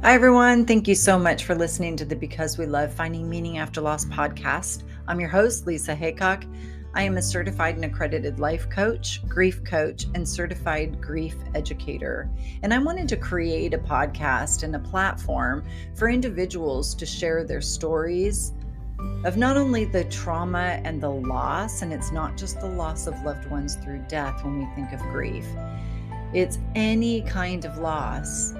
Hi, everyone. Thank you so much for listening to the Because We Love Finding Meaning After Loss podcast. I'm your host, Lisa Heacock. I am a certified and accredited life coach, grief coach, and certified grief educator. And I wanted to create a podcast and a platform for individuals to share their stories of not only the trauma and the loss, and it's not just the loss of loved ones through death when we think of grief, it's any kind of loss.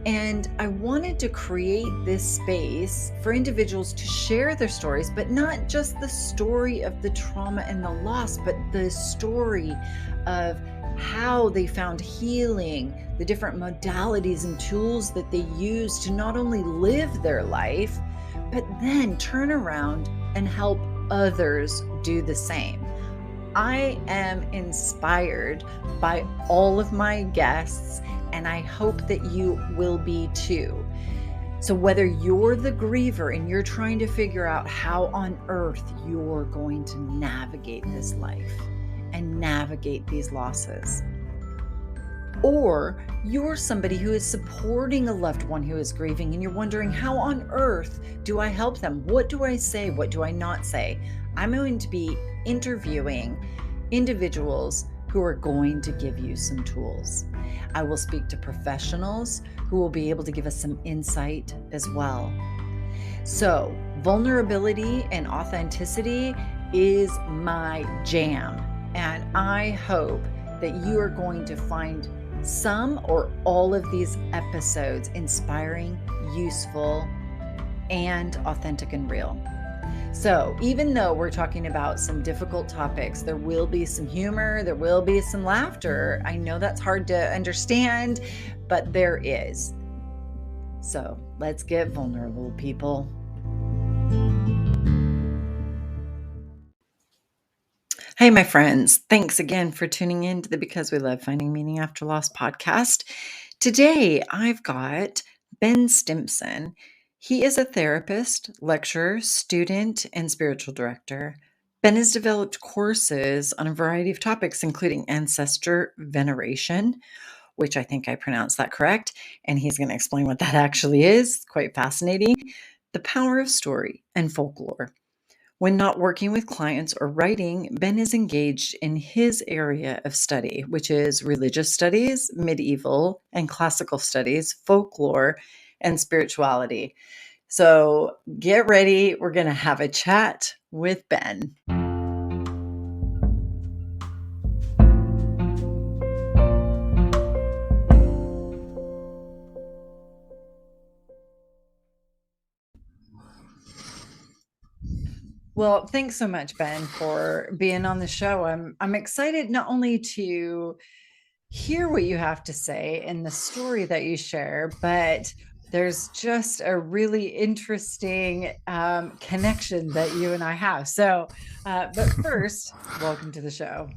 And I wanted to create this space for individuals to share their stories, but not just the story of the trauma and the loss, but the story of how they found healing, the different modalities and tools that they use to not only live their life, but then turn around and help others do the same. I am inspired by all of my guests, and I hope that you will be too. So whether you're the griever and you're trying to figure out how on earth you're going to navigate this life and navigate these losses, or you're somebody who is supporting a loved one who is grieving and you're wondering, how on earth do I help them? What do I say? What do I not say? I'm going to be interviewing individuals who are going to give you some tools. I will speak to professionals who will be able to give us some insight as well. So, vulnerability and authenticity is my jam, and I hope that you are going to find some or all of these episodes inspiring, useful, and authentic and real. So even though we're talking about some difficult topics, there will be some humor, there will be some laughter. I know that's hard to understand, but there is. So let's get vulnerable, people. Hey, my friends. Thanks again for tuning in to the Because We Love Finding Meaning After Loss podcast. Today, I've got Ben Stimpson. He is a therapist, lecturer, student, and spiritual director. Ben has developed courses on a variety of topics, including ancestor veneration, which I think I pronounced that correct, and he's going to explain what that actually is. Quite fascinating. The power of story and folklore. When not working with clients or writing, Ben is engaged in his area of study, which is religious studies, medieval and classical studies, folklore, and spirituality. So get ready. We're going to have a chat with Ben. Well, thanks so much, Ben, for being on the show. I'm excited not only to hear what you have to say and the story that you share, but there's just a really interesting connection that you and I have. So, but first, welcome to the show.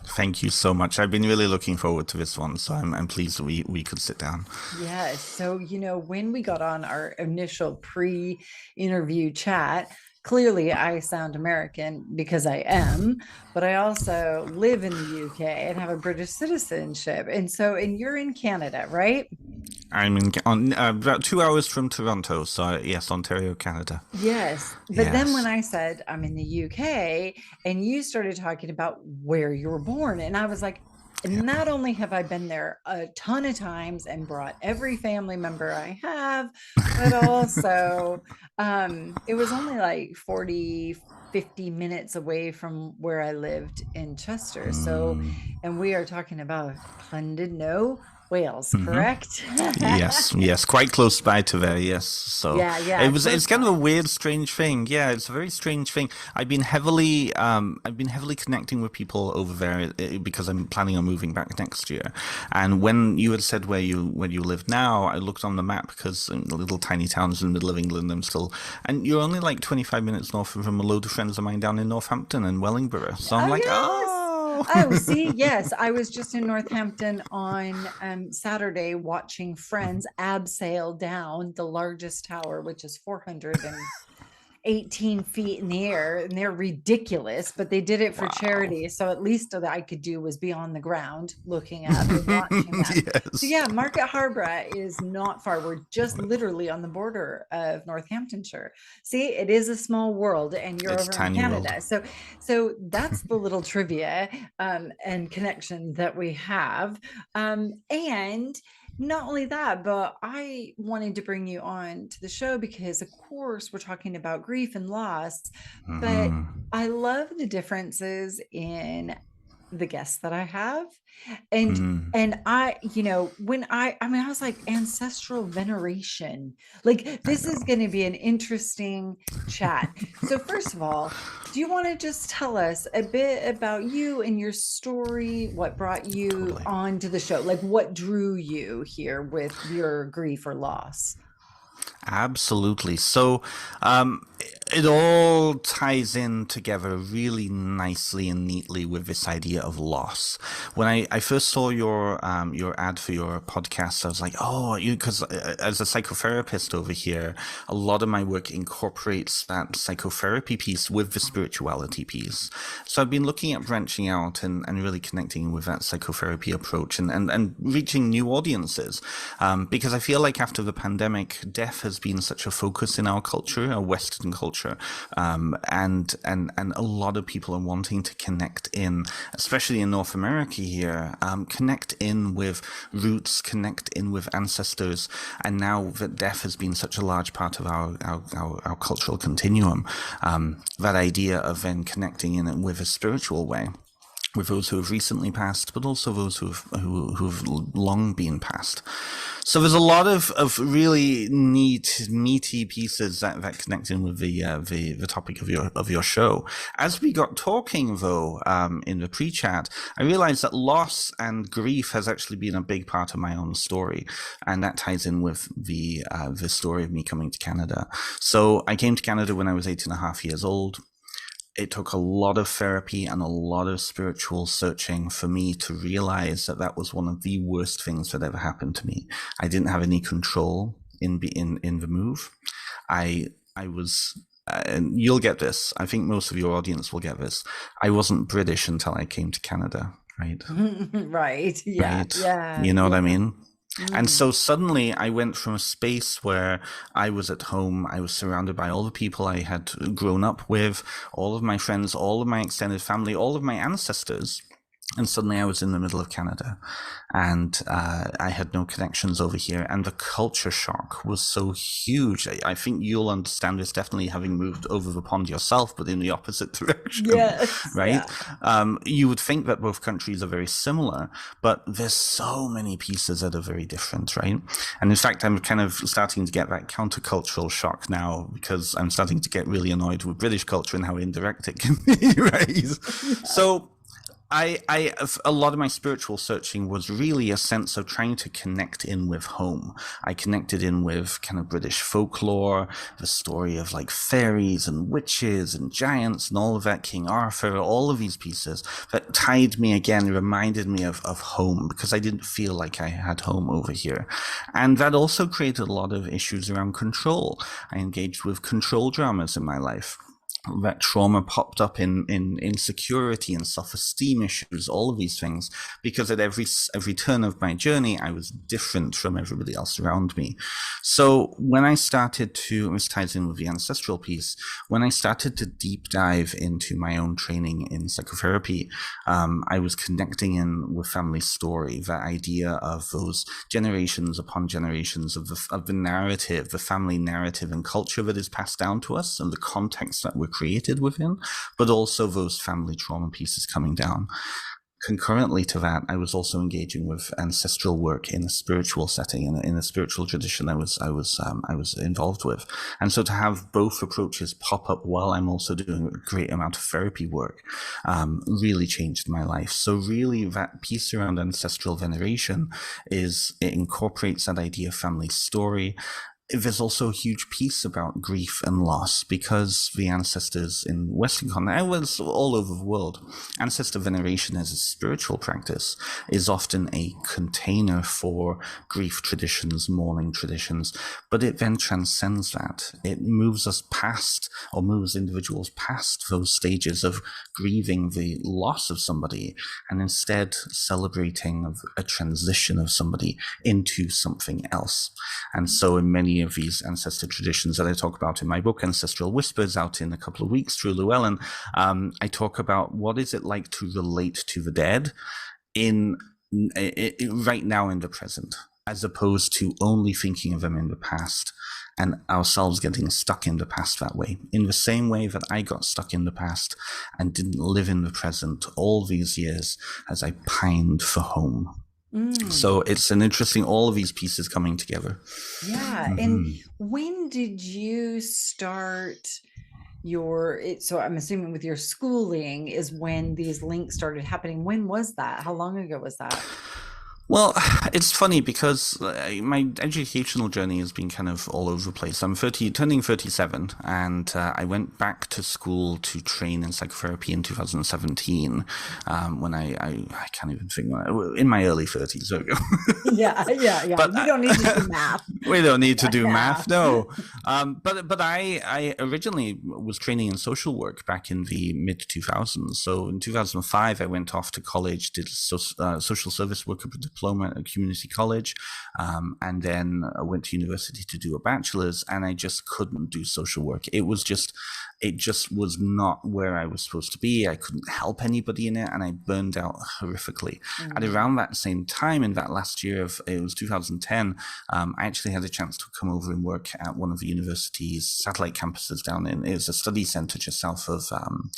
Thank you so much. I've been really looking forward to this one, so I'm pleased we could sit down. Yes. So, when we got on our initial pre-interview chat, clearly I sound American because I am, but I also live in the UK and have a British citizenship. And you're in Canada, right? I'm on about 2 hours from Toronto, so yes, Ontario, Canada. Yes. But then when Yes. I said I'm in the UK and you started talking about where you were born, and I was like, Yeah. not only have I been there a ton of times and brought every family member I have, but also it was only like 50 minutes away from where I lived in Chester. So, and we are talking about Llandudno, Wales, correct? Yes, quite close by to there. Yes, so Yeah, it's close kind of a by. weird, strange thing. Yeah, it's a very strange thing. I've been heavily connecting with people over there because I'm planning on moving back next year. And when you had said where you live now, I looked on the map because the little tiny towns in the middle of England, and you're only like 25 minutes north from a load of friends of mine down in Northampton and Wellingborough. So I'm Oh, like, yes. oh. Oh, see, yes. I was just in Northampton on Saturday watching friends abseil down the largest tower, which is 400 and 18 feet in the air, and they're ridiculous, but they did it for Wow. charity. So at least that I could do was be on the ground looking up and watching them. So Yes. yeah, Market Harborough is not far. We're just literally on the border of Northamptonshire. See, it is a small world, and you're It's over in tiny world. Canada. So that's the little trivia and connection that we have. And not only that, but I wanted to bring you on to the show because, of course, we're talking about grief and loss, but Hmm. I love the differences in the guests that I have. And Hmm. I, when I mean, I was like, ancestral veneration. Like, I this is know. going to be an interesting chat. So, first of all, do you want to just tell us a bit about you and your story? What brought you Totally. onto the show? Like, what drew you here with your grief or loss? Absolutely. So, um, it all ties in together really nicely and neatly with this idea of loss. When I first saw your ad for your podcast, I was like, oh, because as a psychotherapist over here, a lot of my work incorporates that psychotherapy piece with the spirituality piece. So I've been looking at branching out and really connecting with that psychotherapy approach and reaching new audiences. Because I feel like after the pandemic, death has been such a focus in our culture, our Western culture, and a lot of people are wanting to connect in, especially in North America here, connect in with roots, connect in with ancestors, and now that death has been such a large part of our cultural continuum, that idea of then connecting in it with a spiritual way with those who have recently passed, but also those who've long been passed. So there's a lot of really neat, meaty pieces that connect in with the topic of your show. As we got talking though, in the pre-chat, I realized that loss and grief has actually been a big part of my own story, and that ties in with the story of me coming to Canada. So I came to Canada when I was 8.5 years old. It took a lot of therapy and a lot of spiritual searching for me to realize that that was one of the worst things that ever happened to me. I didn't have any control in the move. I was, and you'll get this. I think most of your audience will get this. I wasn't British until I came to Canada, right? Right. Yeah. Right. Yeah. You know what I Yeah. mean? And Mm. so suddenly I went from a space where I was at home, I was surrounded by all the people I had grown up with, all of my friends, all of my extended family, all of my ancestors. And suddenly I was in the middle of Canada and I had no connections over here. And the culture shock was so huge. I think you'll understand this definitely having moved over the pond yourself, but in the opposite direction, Yes. right? Yeah. You would think that both countries are very similar, but there's so many pieces that are very different, right? And in fact, I'm kind of starting to get that countercultural shock now because I'm starting to get really annoyed with British culture and how indirect it can be, right? Yeah. So a lot of my spiritual searching was really a sense of trying to connect in with home. I connected in with kind of British folklore, the story of like fairies and witches and giants and all of that, King Arthur, all of these pieces that tied me again, reminded me of home because I didn't feel like I had home over here. And that also created a lot of issues around control. I engaged with control dramas in my life. That trauma popped up in insecurity and self-esteem issues, all of these things, because at every turn of my journey, I was different from everybody else around me. So when I started to, this ties in with the ancestral piece, when I started to deep dive into my own training in psychotherapy, I was connecting in with family story, that idea of those generations upon generations of the narrative, the family narrative and culture that is passed down to us and the context that we're created within, but also those family trauma pieces coming down. Concurrently to that, I was also engaging with ancestral work in a spiritual setting, in a spiritual tradition I was involved with, and so to have both approaches pop up while I'm also doing a great amount of therapy work, really changed my life. So really, that piece around ancestral veneration it incorporates that idea of family story. there's also a huge piece about grief and loss because the ancestors in Western continent, and was all over the world, ancestor veneration as a spiritual practice is often a container for grief traditions, mourning traditions, but it then transcends that. It moves us past, or moves individuals past those stages of grieving the loss of somebody and instead celebrating a transition of somebody into something else. And so in many of these ancestor traditions that I talk about in my book, Ancestral Whispers, out in a couple of weeks through Llewellyn, I talk about what is it like to relate to the dead in right now in the present, as opposed to only thinking of them in the past and ourselves getting stuck in the past that way. In the same way that I got stuck in the past and didn't live in the present all these years as I pined for home. So it's an interesting, all of these pieces coming together. Yeah. And when did you start so I'm assuming with your schooling is when these links started happening. When was that? How long ago was that? Well, it's funny because my educational journey has been kind of all over the place. I'm turning 37, and I went back to school to train in psychotherapy in 2017. When I can't even think, in my early 30s. There we go. Yeah. But you don't need to do math. We don't need to do math, no. But I originally was training in social work back in the mid 2000s. So in 2005, I went off to college, did social service worker diploma at community college, and then I went to university to do a bachelor's, and I just couldn't do social work. It just was not where I was supposed to be. I couldn't help anybody in it, and I burned out horrifically. And around that same time, in that last year it was 2010, I actually had a chance to come over and work at one of the university's satellite campuses it was a study centre just south of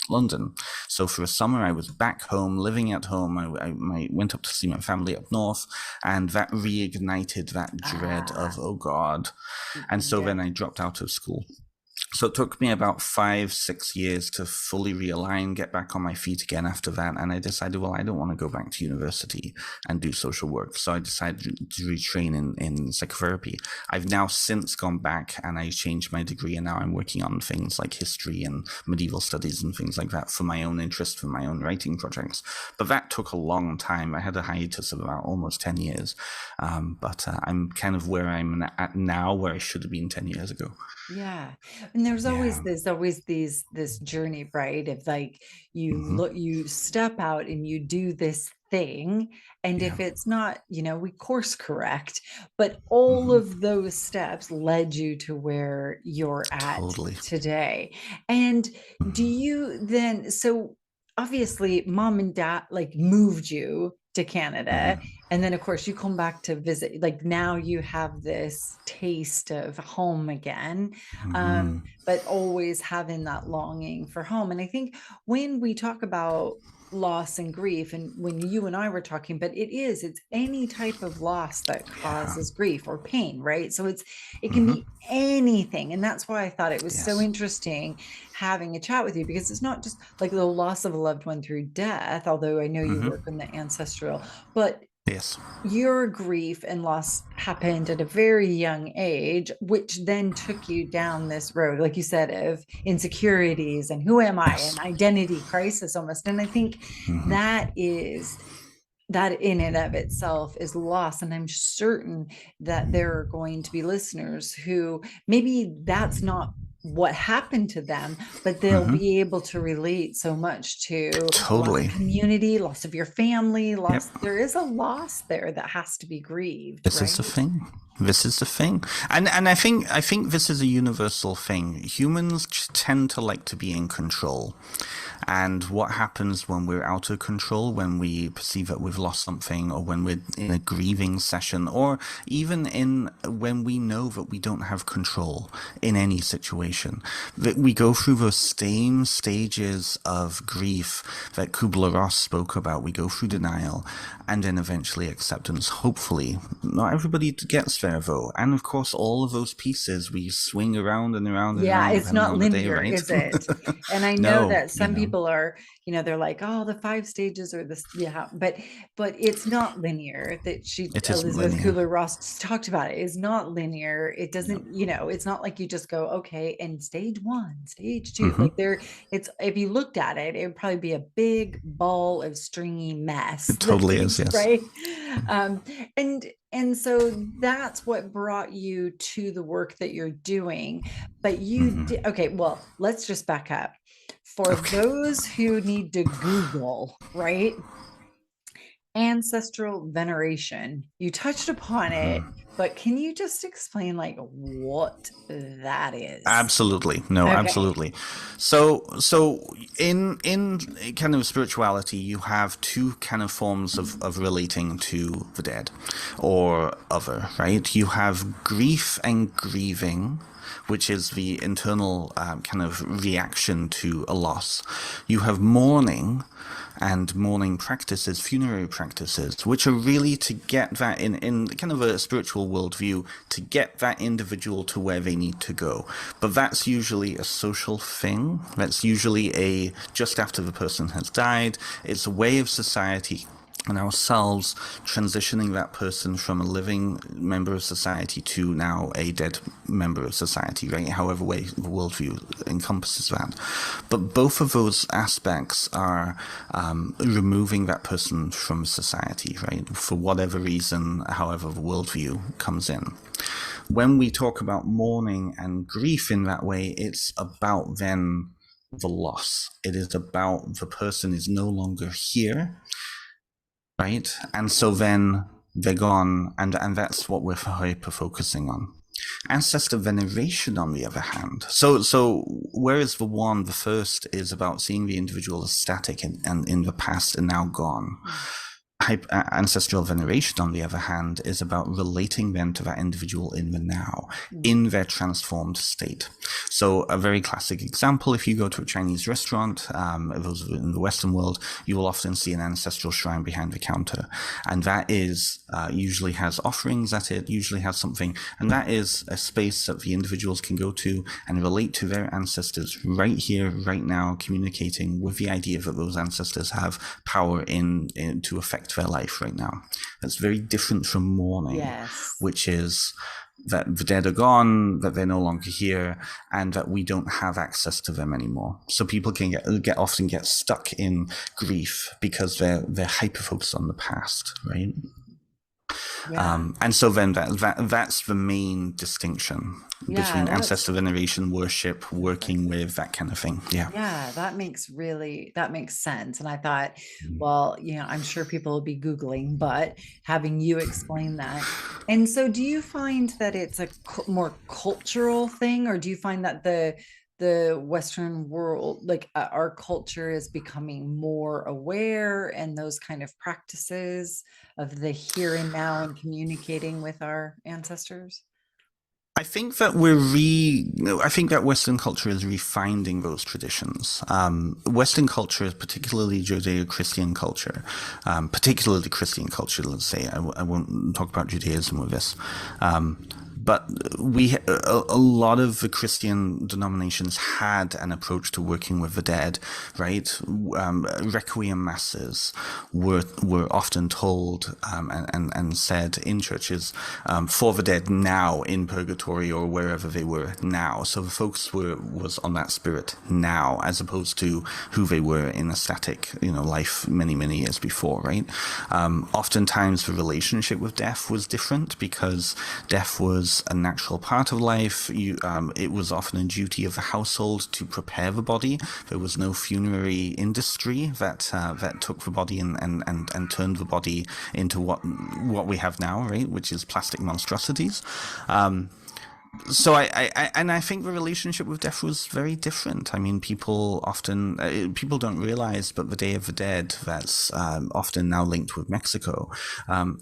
London. So for a summer, I was back home, living at home. I went up to see my family up north, and that reignited that dread of, oh God. And so then I dropped out of school. So it took me about 5-6 years to fully realign, get back on my feet again after that. And I decided, well, I don't want to go back to university and do social work. So I decided to retrain in psychotherapy. I've now since gone back and I changed my degree, and now I'm working on things like history and medieval studies and things like that for my own interest, for my own writing projects. But that took a long time. I had a hiatus of about almost 10 years. But I'm kind of where I'm at now, where I should have been 10 years ago. Yeah. And there's always this journey, right? Of like you step out and you do this thing. And if it's not, we course correct, but all of those steps led you to where you're at today. And do you then, so obviously mom and dad like moved you to Canada. And then of course you come back to visit, like now you have this taste of home again, but always having that longing for home. And I think when we talk about loss and grief, and when you and I were talking, but it's any type of loss that causes grief or pain, right? So it can be anything. And that's why I thought it was so interesting having a chat with you, because it's not just like the loss of a loved one through death, although I know you work in the ancestral, but your grief and loss happened at a very young age, which then took you down this road, like you said, of insecurities and who am I, and identity crisis almost. And I think that in and of itself is loss. And I'm certain that there are going to be listeners who maybe that's not what happened to them, but they'll be able to relate so much to loss of community, loss of your family, loss. There is a loss there that has to be grieved. This is the thing. This is the thing. And I think this is a universal thing. Humans tend to like to be in control. And what happens when we're out of control, when we perceive that we've lost something, or when we're in a grieving session, or even when we know that we don't have control in any situation, that we go through those same stages of grief that Kubler-Ross spoke about. We go through denial and then eventually acceptance. Hopefully, not everybody gets Vervo. And of course, all of those pieces we swing around and around and Yeah, around it's depending not on the day, linear, right? is it? And I know No, that some people are, they're like, oh, the five stages or this, yeah, but it's not linear. That it isn't Elizabeth linear. Kubler-Ross talked about it. It's not linear. It No. doesn't, it's not like you just go, okay, and stage one, stage two, Hmm. like it's if you looked at it, it would probably be a big ball of stringy mess It that totally is, needs, yes. right? Um, and so that's what brought you to the work that you're doing. But you Hmm. did, okay, well, let's just back up. For Okay. those who need to Google, right? Ancestral veneration. You touched upon it, Mhm. but can you just explain like what that is? Absolutely. No, Okay. absolutely. So in kind of spirituality, you have two kind of forms of relating to the dead or other, right? You have grief and grieving, which is the internal kind of reaction to a loss. You have mourning and mourning practices, funerary practices, which are really to get that in kind of a spiritual worldview, to get that individual to where they need to go. But that's usually a social thing. That's usually just after the person has died. It's a way of society and ourselves transitioning that person from a living member of society to now a dead member of society, right? However way the worldview encompasses that. But both of those aspects are removing that person from society, right? For whatever reason, however the worldview comes in. When we talk about mourning and grief in that way, it's about then the loss. It is about the person is no longer here, right? And so then they're gone, and that's what we're hyper focusing on. Ancestor veneration, on the other hand, so whereas the first is about seeing the individual as static and in the past and now gone. Ancestral veneration, on the other hand, is about relating them to that individual in the now, in their transformed state. So a very classic example, if you go to a Chinese restaurant, those in the Western world, you will often see an ancestral shrine behind the counter. And that is usually has offerings at it, usually has something, and that is a space that the individuals can go to and relate to their ancestors right here, right now, communicating with the idea that those ancestors have power in to affect their life right now. That's very different from mourning, Yes. which is that the dead are gone, that they're no longer here, and that we don't have access to them anymore. So people can often get stuck in grief because they're hyper focused on the past, right? Yeah. And so then that's the main distinction Yeah, between that's ancestor veneration, worship, working with that kind of thing. Yeah. yeah, that makes sense. And I thought, well, I'm sure people will be Googling, but having you explain that. And so do you find that it's a more cultural thing, or do you find that the Western world, like our culture is becoming more aware and those kind of practices of the here and now and communicating with our ancestors? I think that I think that Western culture is refining those traditions. Western culture, particularly Judeo-Christian culture, particularly Christian culture, let's say. I won't talk about Judaism with this. But a lot of the Christian denominations had an approach to working with the dead, right? Requiem masses were often told and said in churches for the dead now in purgatory or wherever they were now. So the focus was on that spirit now, as opposed to who they were in a static, life many years before, right? Oftentimes the relationship with death was different because death was a natural part of life. It was often a duty of the household to prepare the body. There was no funerary industry that took the body and turned the body into what we have now, right? Which is plastic monstrosities. So I think the relationship with death was very different. I mean, people often people don't realize, but the Day of the Dead, that's often now linked with Mexico,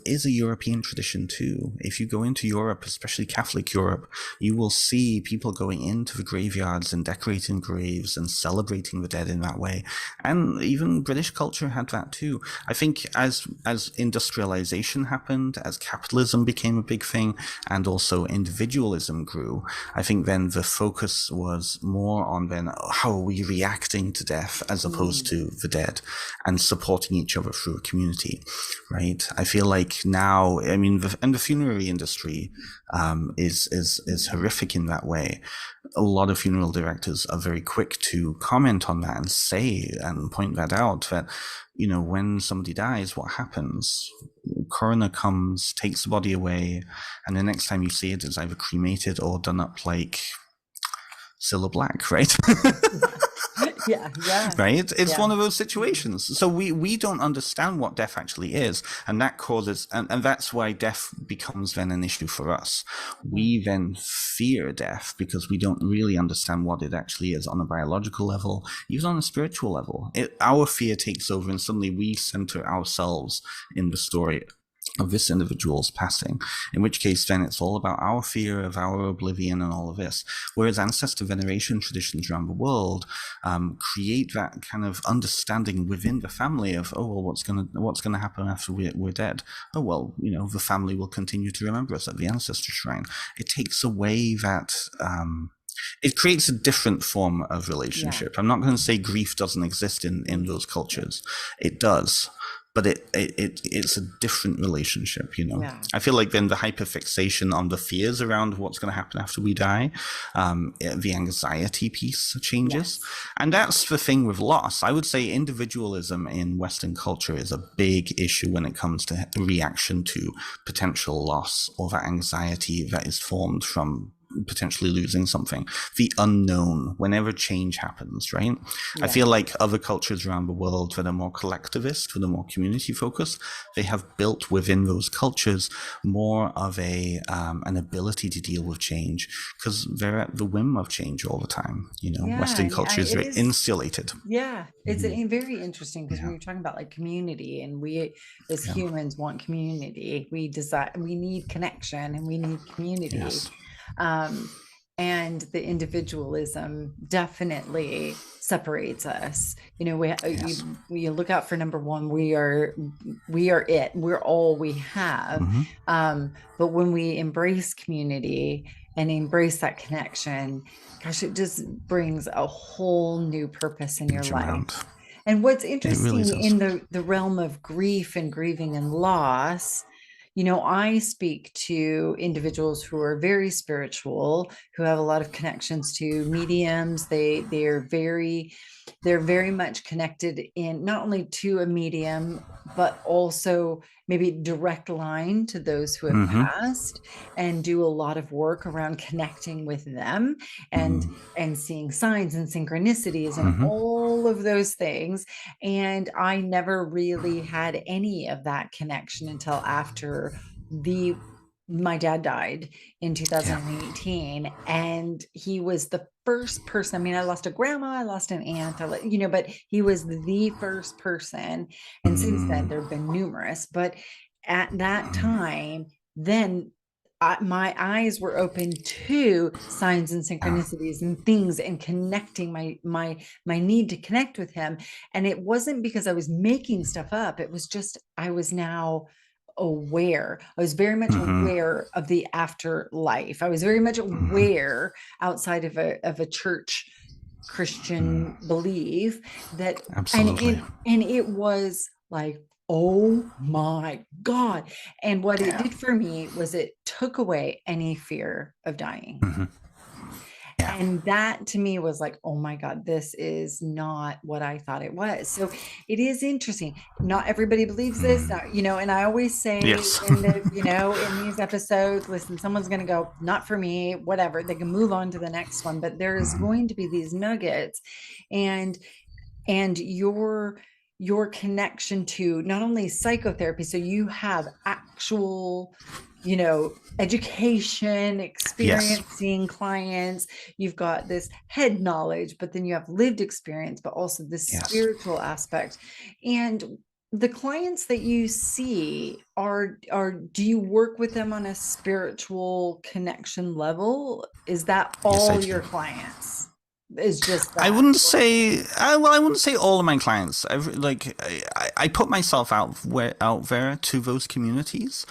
is a European tradition too. If you go into Europe, especially Catholic Europe, you will see people going into the graveyards and decorating graves and celebrating the dead in that way. And even British culture had that too. I think as industrialization happened, as capitalism became a big thing, and also individualism grew, I think then the focus was more on then how are we reacting to death as opposed to the dead, and supporting each other through a community, right? I feel like now, I mean, the funerary industry is horrific in that way. A lot of funeral directors are very quick to comment on that and say and point that out, that, you know, when somebody dies, what happens? Coroner comes, takes the body away, and the next time you see it, it's either cremated or done up like Cilla Black, right? Yeah. Right? It's Yeah. one of those situations. So we don't understand what death actually is, and that causes, and that's why death becomes then an issue for us. We then fear death because we don't really understand what it actually is on a biological level, even on a spiritual level. Our fear takes over, and suddenly we center ourselves in the story of this individual's passing, in which case then it's all about our fear of our oblivion and all of this. Whereas ancestor veneration traditions around the world create that kind of understanding within the family of, oh, well, what's gonna happen after we're dead? Oh, well, you know, the family will continue to remember us at the ancestor shrine. It takes away that it creates a different form of relationship. I'm not going to say grief doesn't exist in those cultures. It does, but it's a different relationship, you know. Yeah. I feel like then the hyperfixation on the fears around what's going to happen after we die, the anxiety piece changes. Yes. And that's the thing with loss. I would say individualism in Western culture is a big issue when it comes to reaction to potential loss, or that anxiety that is formed from potentially losing something, the unknown, whenever change happens, right? I feel like other cultures around the world that are more collectivist, that are more community focused, they have built within those cultures more of an ability to deal with change, because they're at the whim of change all the time. You know, Western culture is It very is. insulated. Yeah, it's very interesting, because when you're talking about like community, and we as humans want community, we desire, we need connection, and we need community. Yes. And the individualism definitely separates us. You know, you look out for number one, we are it, we're all we have. But when we embrace community and embrace that connection, gosh, it just brings a whole new purpose in your life. And what's interesting in the realm of grief and grieving and loss, you know, I speak to individuals who are very spiritual, who have a lot of connections to mediums. They're very much connected in not only to a medium, but also maybe direct line to those who have passed, and do a lot of work around connecting with them, and seeing signs and synchronicities and all of those things. And I never really had any of that connection until after my dad died in 2018, and he was the first person. I mean, I lost a grandma, I lost an aunt, you know, but he was the first person. And since then there have been numerous, but at that time, then my eyes were open to signs and synchronicities and things, and connecting my need to connect with him. And it wasn't because I was making stuff up. It was just, I was now aware. I was very much aware of the afterlife. I was very much aware, outside of a church Christian belief, that Absolutely. and it was like, oh my God. And what it did for me was it took away any fear of dying. And that to me was like, oh my God, this is not what I thought it was. So it is interesting. Not everybody believes this, you know, and I always say you know, in these episodes, listen, someone's going to go, not for me, whatever. They can move on to the next one, but there's going to be these nuggets, and your connection to not only psychotherapy. So you have actual education, Yes. experiencing clients. You've got this head knowledge, but then you have lived experience, but also this Yes. spiritual aspect. And the clients that you see are do you work with them on a spiritual connection level? Is that Yes, I all do. your clients? Is just I that? wouldn't say. I wouldn't say all of my clients. I put myself out there to those communities.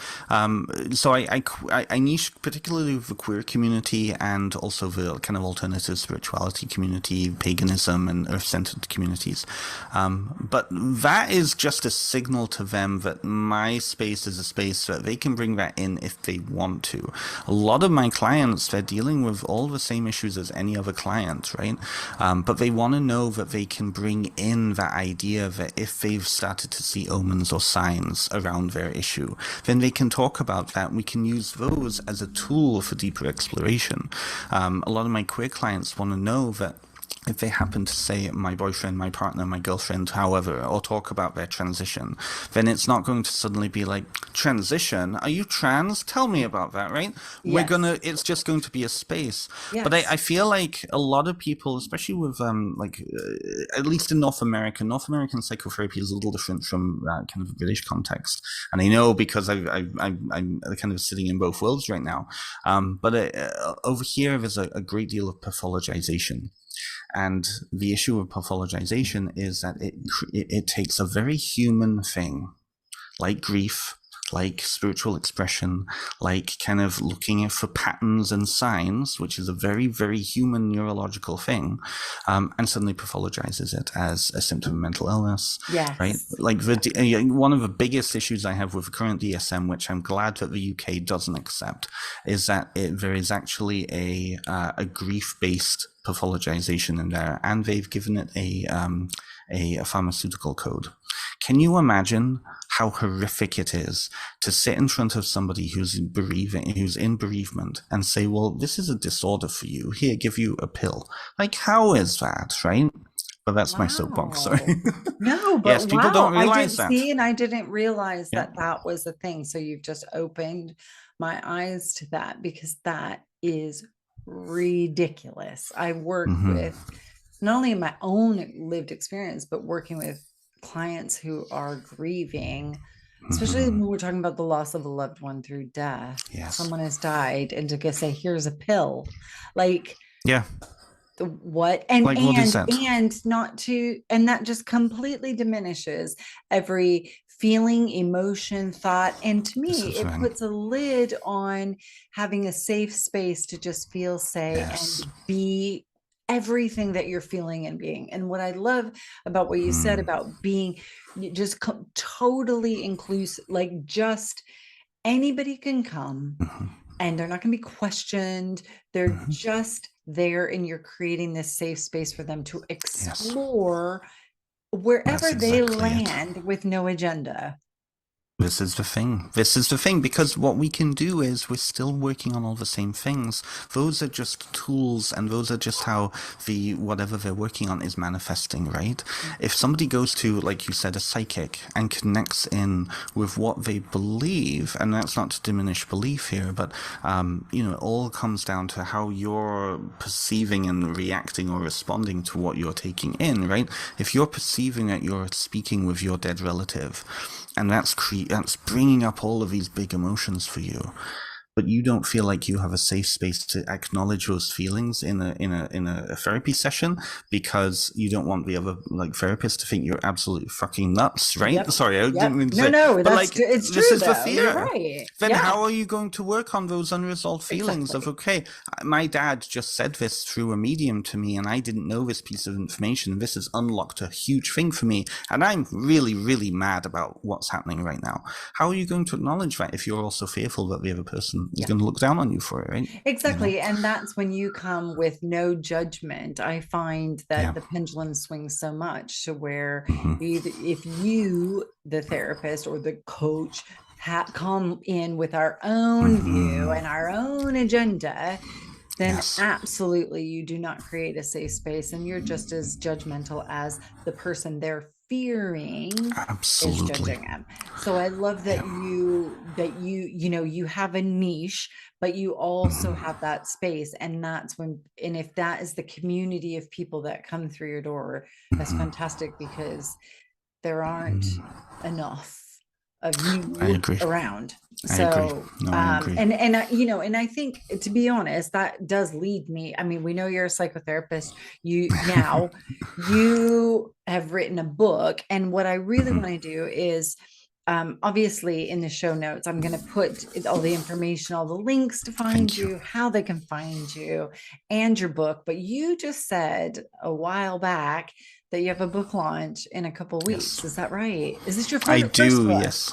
So I niche particularly with the queer community and also the kind of alternative spirituality community, paganism and earth-centered communities. But that is just a signal to them that my space is a space that they can bring that in if they want to. A lot of my clients, they're dealing with all the same issues as any other client, right? But they want to know that they can bring in that idea that if they've started to see omens or signs around their issue, then they can talk about that. We can use those as a tool for deeper exploration. A lot of my queer clients want to know that if they happen to say my boyfriend, my partner, my girlfriend, however, or talk about their transition, then it's not going to suddenly be like, transition? Are you trans? Tell me about that, right? Yes. It's just going to be a space. But I Yes. feel like a lot of people, especially with, at least in North American psychotherapy is a little different from that kind of British context. And I know because I'm kind of sitting in both worlds right now. But over here, there's a great deal of pathologization. And the issue of pathologization is that it takes a very human thing, like grief, like spiritual expression, like kind of looking for patterns and signs, which is a very, very human neurological thing, and suddenly pathologizes it as a symptom of mental illness, right? Yes. Like one of the biggest issues I have with the current DSM, which I'm glad that the UK doesn't accept, is that there is actually a grief-based pathologization in there, and they've given it a pharmaceutical code. Can you imagine how horrific it is to sit in front of somebody who's in bereavement, and say, well, this is a disorder for you. Here, give you a pill. Like, how is that, right? But that's my soapbox. Sorry. Wow. No, Yes, but people don't wow, I realize didn't that. see and I didn't realize Yeah. that that was a thing. So you've just opened my eyes to that because that is ridiculous. I work Mm-hmm. with not only my own lived experience, but working with clients who are grieving, especially Mm-hmm. when we're talking about the loss of a loved one through death. Yes. Someone has died, and to go say, here's a pill, like Yeah. the what Like, what is that? and not to, and that just completely diminishes every feeling, emotion, thought, and to This me is the it thing. puts a lid on having a safe space to just feel, say, Yes. and be everything that you're feeling and being. And what I love about what you said Mm. about being just totally inclusive, like just anybody can come Mm-hmm. and they're not going to be questioned. They're Mm-hmm. just there, and you're creating this safe space for them to Yes. explore That's wherever they exactly it. land with no agenda. This is the thing. This is the thing, because what we can do is we're still working on all the same things. Those are just tools, and those are just how the whatever they're working on is manifesting, right? If somebody goes to, like you said, a psychic and connects in with what they believe, and that's not to diminish belief here, but it all comes down to how you're perceiving and reacting or responding to what you're taking in, right? If you're perceiving that you're speaking with your dead relative, and that's bringing up all of these big emotions for you, but you don't feel like you have a safe space to acknowledge those feelings in a therapy session, because you don't want the other like therapist to think you're absolutely fucking nuts, right? Yep. Sorry, I didn't Yep. mean to No, say, no, but that's like, it's this true is the though. You're fear. right. Then Yeah, how are you going to work on those unresolved feelings of, exactly. okay, my dad just said this through a medium to me and I didn't know this piece of information. This has unlocked a huge thing for me, and I'm really, really mad about what's happening right now. How are you going to acknowledge that if you're also fearful that the other person is Yeah. going to look down on you for it, right? You know? Exactly. And that's when you come with no judgment. I find that Yeah. the pendulum swings so much to where Mm-hmm. either if you, the therapist or the coach, come in with our own view Mm-hmm. and our own agenda, then Yes. absolutely you do not create a safe space, and you're just as judgmental as the person there fearing is Absolutely. judging them. So I love that Yeah. you have a niche, but you also Mhm. have that space. And that's when, and if that is the community of people that come through your door, that's Mhm. fantastic, because there aren't Mhm. enough of I you agree. around. I agree. So No, I agree. and I think, to be honest, that does lead me. I mean, we know you're a psychotherapist. You have written a book, and what I really Mhm. want to do is, obviously in the show notes, I'm going to put all the information, all the links to find Thank you. you, how they can find you, and your book. But you just said a while back that you have a book launch in a couple of Yes. weeks. Is that right? Is this your I first do, book? yes.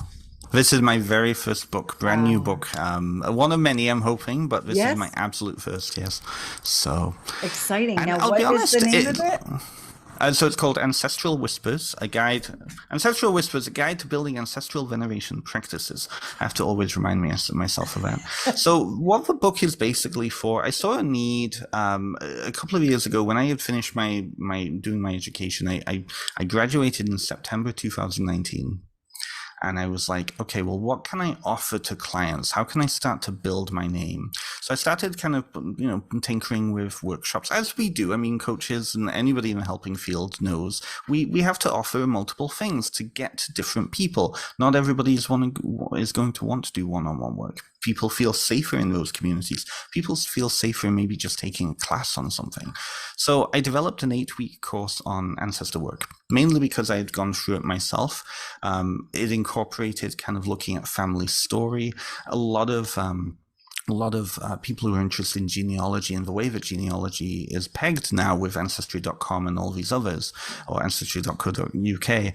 This is my very first book, brand new Wow. book. One of many, I'm hoping, but this is my Yes. absolute first, yes. So, Exciting. and Now, I'll be what is the honest, name of it? so it's called Ancestral Whispers, a guide. Ancestral Whispers, a guide to building ancestral veneration practices. I have to always remind myself of that. So, what the book is basically for, I saw a need a couple of years ago when I had finished my doing my education. I graduated in September 2019. And I was like, okay, well, what can I offer to clients? How can I start to build my name? So I started kind of, tinkering with workshops, as we do. I mean, coaches and anybody in the helping field knows we have to offer multiple things to get to different people. Not everybody is going to want to do one-on-one work. People feel safer in those communities. People feel safer maybe just taking a class on something. So I developed an 8-week course on ancestor work, mainly because I had gone through it myself. It incorporated kind of looking at family story, a lot of people who are interested in genealogy and the way that genealogy is pegged now with Ancestry.com and all these others, or Ancestry.co.uk,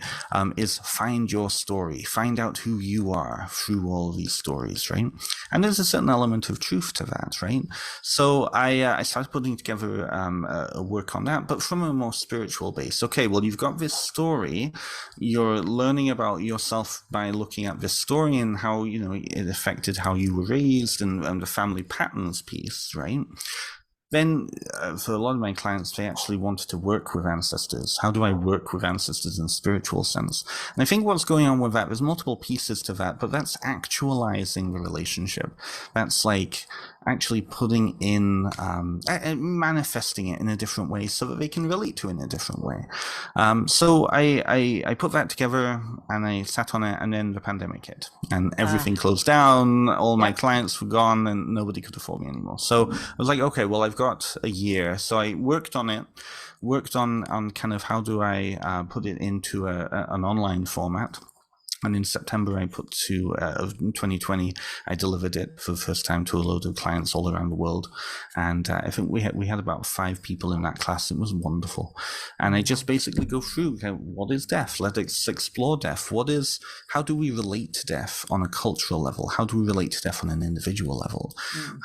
is find your story, find out who you are through all these stories, right? And there's a certain element of truth to that, right? So I started putting together a work on that, but from a more spiritual base. Okay, well, you've got this story, you're learning about yourself by looking at this story and how it affected how you were raised and the family patterns piece, right? Then for a lot of my clients, they actually wanted to work with ancestors. How do I work with ancestors in a spiritual sense? And I think what's going on with that, there's multiple pieces to that, but that's actualizing the relationship. That's like actually putting in, manifesting it in a different way so that they can relate to it in a different way. So I put that together and I sat on it, and then the pandemic hit and everything closed down. All my Yep. clients were gone and nobody could afford me anymore. So I was like, okay, well, I've got a year. So I worked on it, worked on kind of how do I put it into an online format. And in September, of 2020, I delivered it for the first time to a load of clients all around the world. And I think we had about 5 people in that class. It was wonderful. And I just basically go through, okay, what is death? Let's explore death. How do we relate to death on a cultural level? How do we relate to death on an individual level?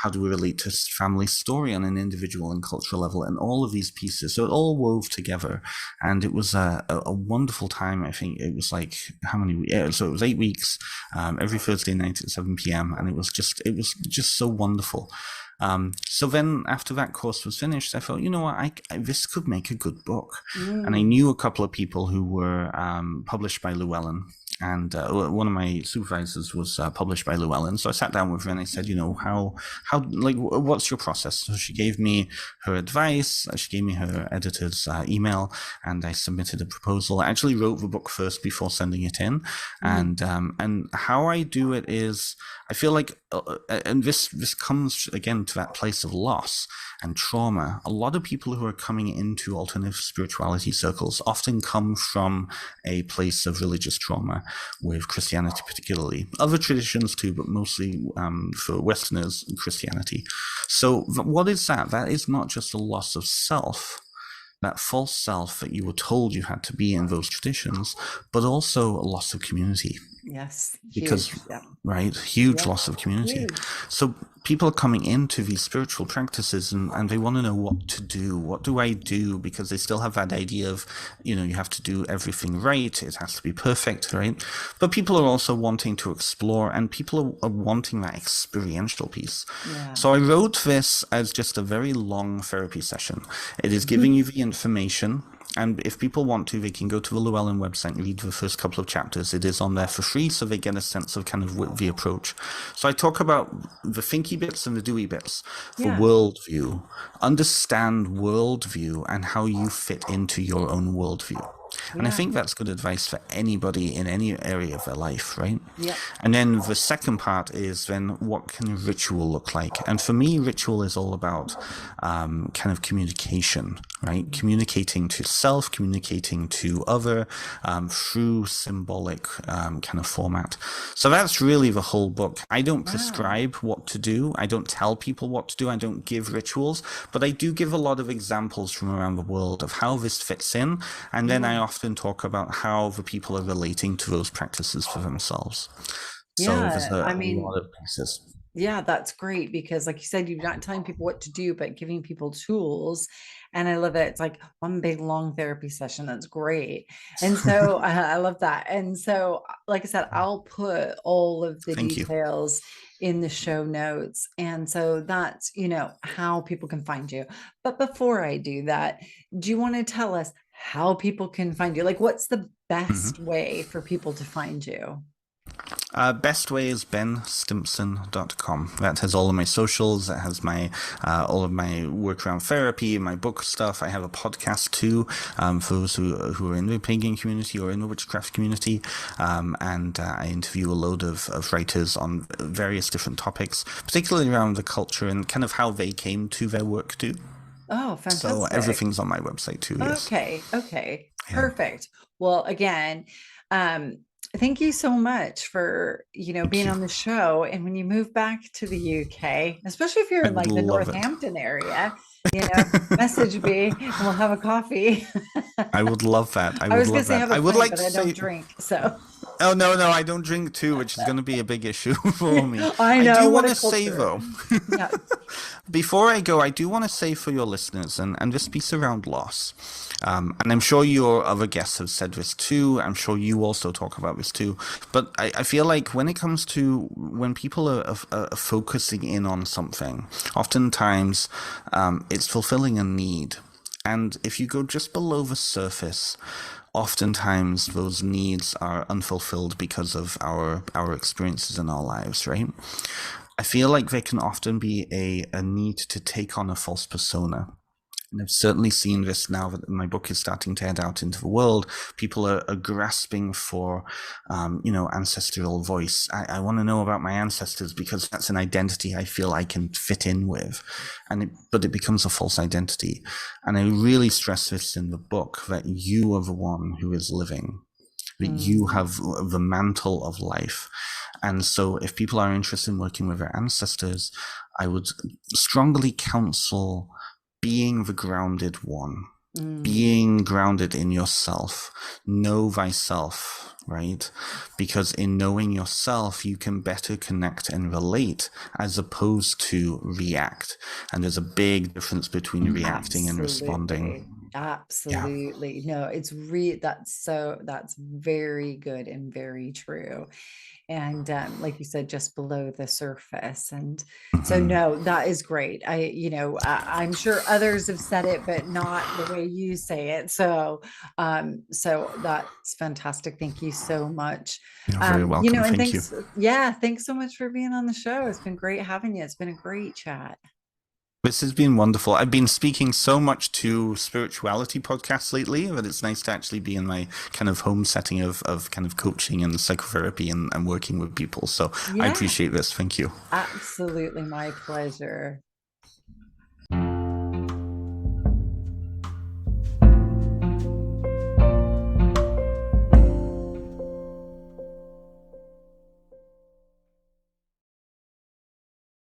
How do we relate to family story on an individual and cultural level? And all of these pieces. So it all wove together. And it was a wonderful time. I think it was like, how many weeks? So it was 8 weeks, every Thursday night at 7 p.m. And it was just so wonderful. So then after that course was finished, I thought, you know what, this could make a good book. And I knew a couple of people who were published by Llewellyn. And one of my supervisors was published by Llewellyn. So I sat down with her and I said, what's your process? So she gave me her advice. She gave me her editor's email, and I submitted a proposal. I actually wrote the book first before sending it in. And how I do it is, I feel like, and this comes again to that place of loss and trauma. A lot of people who are coming into alternative spirituality circles often come from a place of religious trauma, with Christianity particularly. Other traditions too, but mostly for Westerners, Christianity. So what is that? That is not just a loss of self, that false self that you were told you had to be in those traditions, but also a loss of community. Yes. Because, Huge. Yep. right, huge Yep. loss of community. Huge. So people are coming into these spiritual practices and they want to know what to do. What do I do? Because they still have that idea of, you have to do everything right. It has to be perfect, right? But people are also wanting to explore, and people are wanting that experiential piece. Yeah. So I wrote this as just a very long therapy session. It is giving you the information. And if people want to, they can go to the Llewellyn website and read the first couple of chapters. It is on there for free, so they get a sense of kind of the approach. So I talk about the thinky bits and the doey bits for Yeah. worldview. Understand worldview and how you fit into your own worldview. And I Yeah. think that's good advice for anybody in any area of their life, right? Yep. And then the second part is then what can ritual look like? And for me, ritual is all about kind of communication, right? Communicating to self, communicating to other through symbolic kind of format. So that's really the whole book. I don't prescribe what to do. I don't tell people what to do. I don't give rituals, but I do give a lot of examples from around the world of how this fits in. And then I often talk about how the people are relating to those practices for themselves. So there's Yeah. a I lot mean, of pieces. yeah, that's great because, like you said, you're not telling people what to do, but giving people tools. And I love it. It's like one big long therapy session. That's great. And so I love that. And so, like I said, I'll put all of the Thank you. details in the show notes. And so that's, how people can find you. But before I do that, do you want to tell us how people can find you? Like, what's the best way for people to find you? Best way is benstimpson.com. That has all of my socials. That has my all of my work around therapy, my book stuff. I have a podcast too, for those who are in the pagan community or in the witchcraft community. And I interview a load of writers on various different topics, particularly around the culture and kind of how they came to their work too. Oh, So fantastic. everything's on my website too, yes. Okay. Yeah. Perfect. Well, again, um, thank you so much for, Thank being you. on the show. And when you move back to the UK, especially if you're I in would like the love it. Northampton area, message me and we'll have a coffee. I would love that. I I would was gonna love say that. have a I would pint, like but to I don't say, drink. So oh no, no, I don't drink too, which is going to be a big issue for me. I I know do what want a to say culture. though, Yeah. before I go, I do want to say for your listeners and this piece around loss, and I'm sure your other guests have said this too. I'm sure you also talk about this too. But I feel like when it comes to when people are focusing in on something, oftentimes it's fulfilling a need. And if you go just below the surface, oftentimes those needs are unfulfilled because of our experiences in our lives, right? I feel like there can often be a need to take on a false persona. And I've certainly seen this now that my book is starting to head out into the world. People are grasping for, ancestral voice. I want to know about my ancestors because that's an identity I feel I can fit in with. But it becomes a false identity. And I really stress this in the book that you are the one who is living, that you Mm, have the mantle of life. And so if people are interested in working with their ancestors, I would strongly counsel being the grounded one, mm, being grounded in yourself. Know thyself, right? Because in knowing yourself, you can better connect and relate as opposed to react. And there's a big difference between reacting and absolutely. responding. Yeah. Absolutely. No, that's very good and very true. And like you said, just below the surface. And so Mm-hmm. no, that is great. I'm sure others have said it, but not the way you say it. So that's fantastic. Thank you so much. You're very welcome. And Thank you. thanks so much for being on the show. It's been great having you. It's been a great chat. This has been wonderful. I've been speaking so much to spirituality podcasts lately that it's nice to actually be in my kind of home setting of kind of coaching and psychotherapy and working with people. So I Yeah, appreciate this. Thank you. absolutely my pleasure.